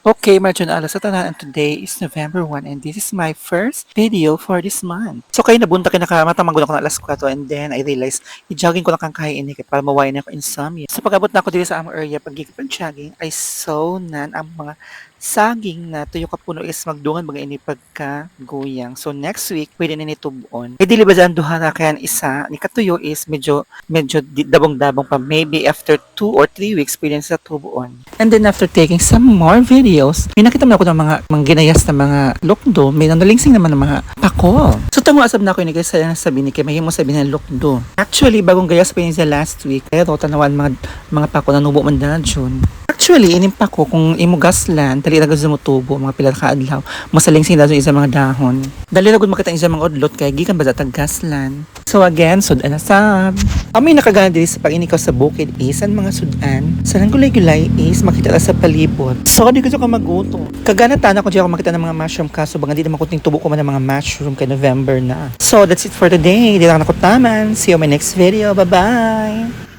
Okay, Marjon Alas sa tanan, and today is November 1 and this is my first video for this month. So kayo nabunta kay nakamatamang ko na alas 4 and then I realized i-jogging ko lang kang kain ni para mawala na ako insomnia. So pag-abot na ako dito sa among area pag-jogging, I saw nan ang mga saging na tuyo ka puno is magdungan mga ini pagka-guyang. So next week pwede na ni tubon. E dili ba dyan duha na kaya isa ni katuyo is medyo dabong-dabong pa, maybe after 2 or 3 weeks pwede na sa tubon. And then after taking some more videos, may nakita mo ako ng mga ginayas na mga lokdo, may nalingsing naman ng mga pako. So tango asab na ako ni guys, sayang sabi ni kay may mo sabi ng lokdo. Actually bagong gayas pa yun sa last week, pero tanawan mga pako na nubo man na June. Actually, inimpa ko kung imugaslan, dali na gud mo tubo, mga pila ka adlaw, masalingsing na sa mga dahon. Dali na gud makita isa mga udlot kay gikan ba tag gaslan. So again, sudan asab. Amoy nakagana diri sa pag-inikaw sa bukid is ang mga sudan. Sa gulay-gulay is makita sa palibot. So di ko ka maguto. Kagana tana ko di ako makita ng mga mushroom kaso bang di naman kuting tubo ko man ng mga mushroom kay November na. So that's it for today. Di lang ako taman. See you on my next video. Bye-bye.